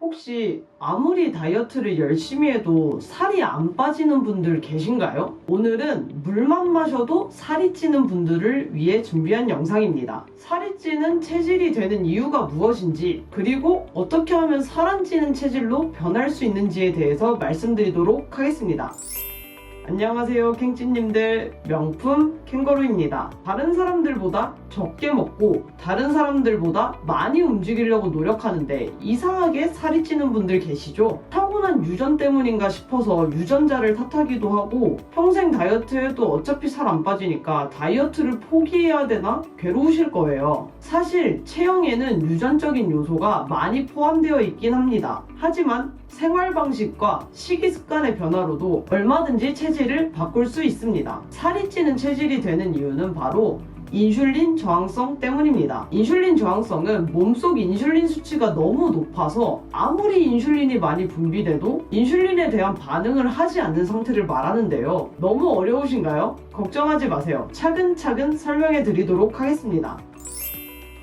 혹시 아무리 다이어트를 열심히 해도 살이 안 빠지는 분들 계신가요? 오늘은 물만 마셔도 살이 찌는 분들을 위해 준비한 영상입니다. 살이 찌는 체질이 되는 이유가 무엇인지, 그리고 어떻게 하면 살 안 찌는 체질로 변할 수 있는지에 대해서 말씀드리도록 하겠습니다. 안녕하세요 캥찌님들, 명품 캥거루입니다. 다른 사람들보다 적게 먹고 다른 사람들보다 많이 움직이려고 노력하는데 이상하게 살이 찌는 분들 계시죠? 타고난 유전 때문인가 싶어서 유전자를 탓하기도 하고, 평생 다이어트 해도 어차피 살 안 빠지니까 다이어트를 포기해야 되나 괴로우실 거예요. 사실 체형에는 유전적인 요소가 많이 포함되어 있긴 합니다. 하지만 생활 방식과 식이 습관의 변화로도 얼마든지 체질을 바꿀 수 있습니다. 살이 찌는 체질이 되는 이유는 바로 인슐린 저항성 때문입니다. 인슐린 저항성은 몸속 인슐린 수치가 너무 높아서 아무리 인슐린이 많이 분비돼도 인슐린에 대한 반응을 하지 않는 상태를 말하는데요. 너무 어려우신가요? 걱정하지 마세요. 차근차근 설명해 드리도록 하겠습니다.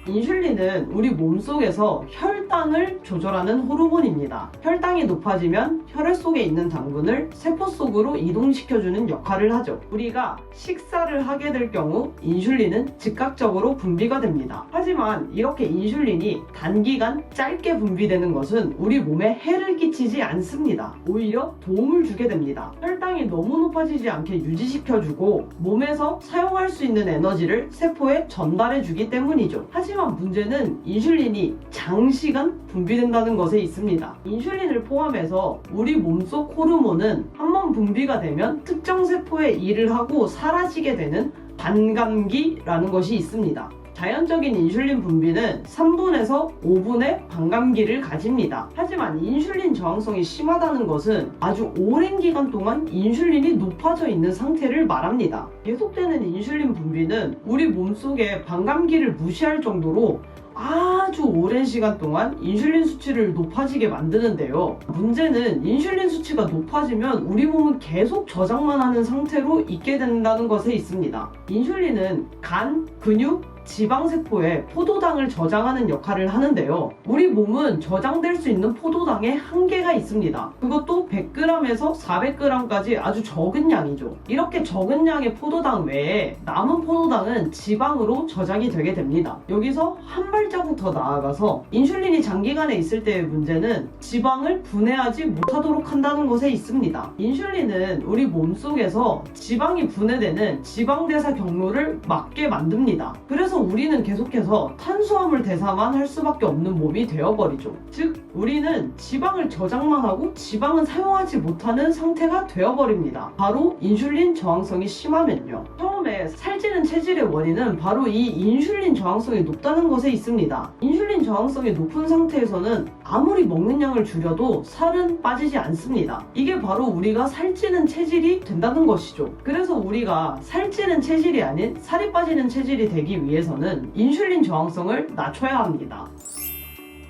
인슐린은 우리 몸속에서 혈당을 조절하는 호르몬입니다. 혈당이 높아지면 혈액 속에 있는 당분을 세포 속으로 이동시켜주는 역할을 하죠. 우리가 식사를 하게 될 경우 인슐린은 즉각적으로 분비가 됩니다. 하지만 이렇게 인슐린이 단기간 짧게 분비되는 것은 우리 몸에 해를 끼치지 않습니다. 오히려 도움을 주게 됩니다. 혈당이 너무 높아지지 않게 유지시켜주고 몸에서 사용할 수 있는 에너지를 세포에 전달해주기 때문이죠. 하지만 문제는 인슐린이 장시간 분비된다는 것에 있습니다. 인슐린을 포함해서 우리 몸속 호르몬은 한번 분비가 되면 특정 세포에 일을 하고 사라지게 되는 반감기라는 것이 있습니다. 자연적인 인슐린 분비는 3분에서 5분의 반감기를 가집니다. 하지만 인슐린 저항성이 심하다는 것은 아주 오랜 기간 동안 인슐린이 높아져 있는 상태를 말합니다. 계속되는 인슐린 분비는 우리 몸속의 반감기를 무시할 정도로 아주 오랜 시간 동안 인슐린 수치를 높아지게 만드는데요. 문제는 인슐린 수치가 높아지면 우리 몸은 계속 저장만 하는 상태로 있게 된다는 것에 있습니다. 인슐린은 간, 근육, 지방세포에 포도당을 저장하는 역할을 하는데요. 우리 몸은 저장될 수 있는 포도당에 한계가 있습니다. 그것도 100g에서 400g까지 아주 적은 양이죠. 이렇게 적은 양의 포도당 외에 남은 포도당은 지방으로 저장이 되게 됩니다. 여기서 한 발자국 더 나아가서 인슐린이 장기간에 있을 때의 문제는 지방을 분해하지 못하도록 한다는 것에 있습니다. 인슐린은 우리 몸속에서 지방이 분해되는 지방대사 경로를 막게 만듭니다. 그래서 우리는 계속해서 탄수화물 대사만 할 수밖에 없는 몸이 되어버리죠. 즉, 우리는 지방을 저장만 하고 지방은 사용하지 못하는 상태가 되어버립니다. 바로 인슐린 저항성이 심하면요. 처음에 살찌는 체질의 원인은 바로 이 인슐린 저항성이 높다는 것에 있습니다. 인슐린 저항성이 높은 상태에서는 아무리 먹는 양을 줄여도 살은 빠지지 않습니다. 이게 바로 우리가 살찌는 체질이 된다는 것이죠. 그래서 우리가 살찌는 체질이 아닌 살이 빠지는 체질이 되기 위해서는 인슐린 저항성을 낮춰야 합니다.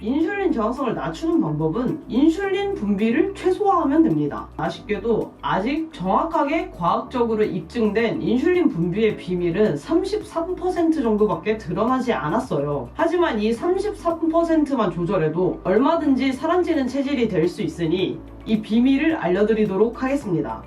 인슐린 저항성을 낮추는 방법은 인슐린 분비를 최소화하면 됩니다. 아쉽게도 아직 정확하게 과학적으로 입증된 인슐린 분비의 비밀은 33% 정도밖에 드러나지 않았어요. 하지만 이 33%만 조절해도 얼마든지 살 안 찌는 체질이 될 수 있으니 이 비밀을 알려드리도록 하겠습니다.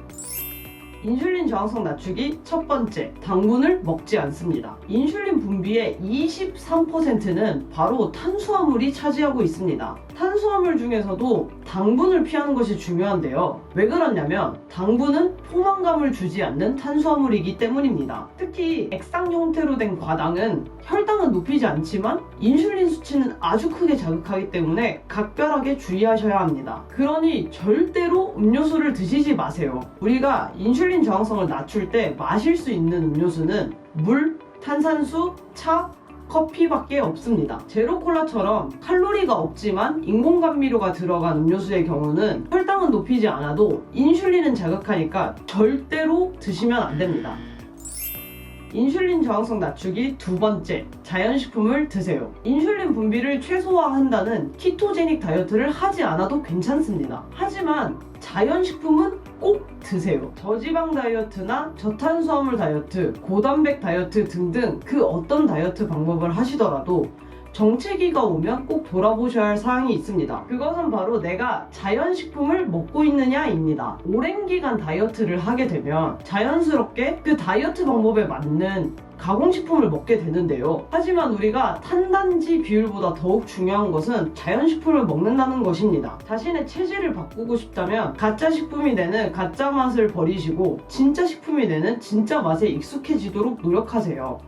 인슐린 저항성 낮추기 첫 번째, 당분을 먹지 않습니다. 인슐린 분비의 23%는 바로 탄수화물이 차지하고 있습니다. 탄수화물 중에서도 당분을 피하는 것이 중요한데요. 왜 그러냐면 당분은 포만감을 주지 않는 탄수화물이기 때문입니다. 특히 액상 형태로 된 과당은 혈당은 높이지 않지만 인슐린 수치는 아주 크게 자극하기 때문에 각별하게 주의하셔야 합니다. 그러니 절대로 음료수를 드시지 마세요. 우리가 인슐린 저항성을 낮출 때 마실 수 있는 음료수는 물, 탄산수, 차, 커피밖에 없습니다. 제로콜라처럼 칼로리가 없지만 인공감미료가 들어간 음료수의 경우는 혈당은 높이지 않아도 인슐린은 자극하니까 절대로 드시면 안 됩니다. 인슐린 저항성 낮추기 두 번째, 자연식품을 드세요. 인슐린 분비를 최소화한다는 키토제닉 다이어트를 하지 않아도 괜찮습니다. 하지만 자연식품은 꼭 드세요. 저지방 다이어트나 저탄수화물 다이어트, 고단백 다이어트 등등 그 어떤 다이어트 방법을 하시더라도 정체기가 오면 꼭 돌아보셔야 할 사항이 있습니다. 그것은 바로 내가 자연식품을 먹고 있느냐입니다. 오랜 기간 다이어트를 하게 되면 자연스럽게 그 다이어트 방법에 맞는 가공식품을 먹게 되는데요. 하지만 우리가 탄단지 비율보다 더욱 중요한 것은 자연식품을 먹는다는 것입니다. 자신의 체질을 바꾸고 싶다면 가짜 식품이 내는 가짜 맛을 버리시고 진짜 식품이 내는 진짜 맛에 익숙해지도록 노력하세요.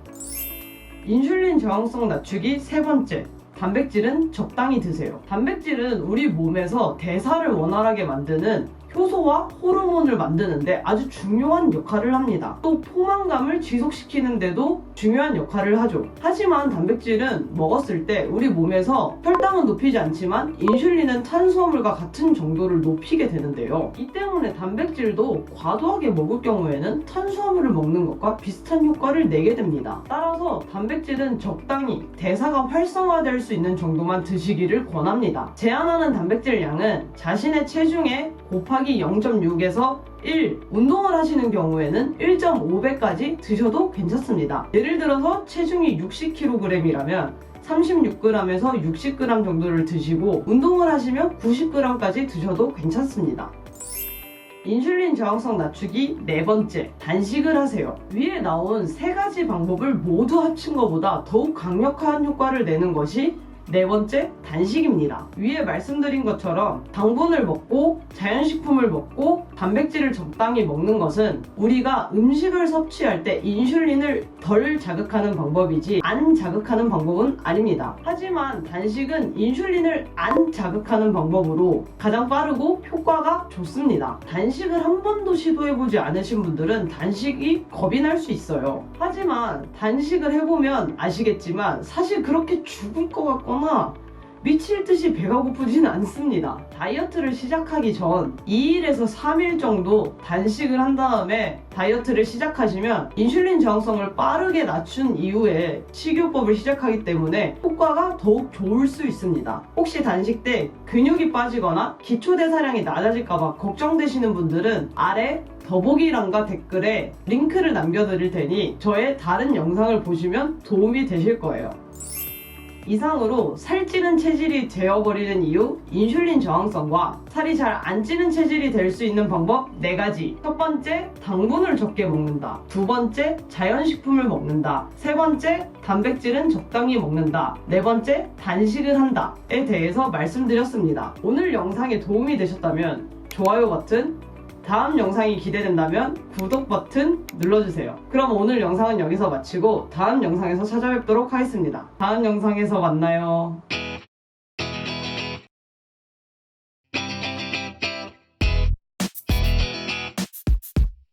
인슐린 저항성 낮추기 세 번째, 단백질은 적당히 드세요. 단백질은 우리 몸에서 대사를 원활하게 만드는 효소와 호르몬을 만드는데 아주 중요한 역할을 합니다. 또 포만감을 지속시키는데도 중요한 역할을 하죠. 하지만 단백질은 먹었을 때 우리 몸에서 혈당은 높이지 않지만 인슐린은 탄수화물과 같은 정도를 높이게 되는데요. 이 때문에 단백질도 과도하게 먹을 경우에는 탄수화물을 먹는 것과 비슷한 효과를 내게 됩니다. 따라서 단백질은 적당히 대사가 활성화될 수 있는 정도만 드시기를 권합니다. 제한하는 단백질 양은 자신의 체중에 곱하기 0.6에서 1, 운동을 하시는 경우에는 1.5배까지 드셔도 괜찮습니다. 예를 들어서 체중이 60kg이라면 36g에서 60g 정도를 드시고 운동을 하시면 90g까지 드셔도 괜찮습니다. 인슐린 저항성 낮추기 네 번째, 단식을 하세요. 위에 나온 세 가지 방법을 모두 합친 것보다 더욱 강력한 효과를 내는 것이 네 번째, 단식입니다. 위에 말씀드린 것처럼 당분을 먹고 자연식품을 먹고 단백질을 적당히 먹는 것은 우리가 음식을 섭취할 때 인슐린을 덜 자극하는 방법이지 안 자극하는 방법은 아닙니다. 하지만 단식은 인슐린을 안 자극하는 방법으로 가장 빠르고 효과가 좋습니다. 단식을 한 번도 시도해보지 않으신 분들은 단식이 겁이 날 수 있어요. 하지만 단식을 해보면 아시겠지만 사실 그렇게 죽을 것 같거나 미칠 듯이 배가 고프지는 않습니다. 다이어트를 시작하기 전 2일에서 3일 정도 단식을 한 다음에 다이어트를 시작하시면 인슐린 저항성을 빠르게 낮춘 이후에 식이요법을 시작하기 때문에 효과가 더욱 좋을 수 있습니다. 혹시 단식 때 근육이 빠지거나 기초대사량이 낮아질까봐 걱정되시는 분들은 아래 더보기란과 댓글에 링크를 남겨드릴 테니 저의 다른 영상을 보시면 도움이 되실 거예요. 이상으로 살찌는 체질이 되어버리는 이유, 인슐린 저항성과 살이 잘 안 찌는 체질이 될 수 있는 방법 4가지. 첫 번째, 당분을 적게 먹는다. 두 번째, 자연식품을 먹는다. 세 번째, 단백질은 적당히 먹는다. 네 번째, 단식을 한다에 대해서 말씀드렸습니다. 오늘 영상에 도움이 되셨다면 좋아요 버튼, 다음 영상이 기대된다면 구독 버튼 눌러주세요. 그럼 오늘 영상은 여기서 마치고 다음 영상에서 찾아뵙도록 하겠습니다. 다음 영상에서 만나요.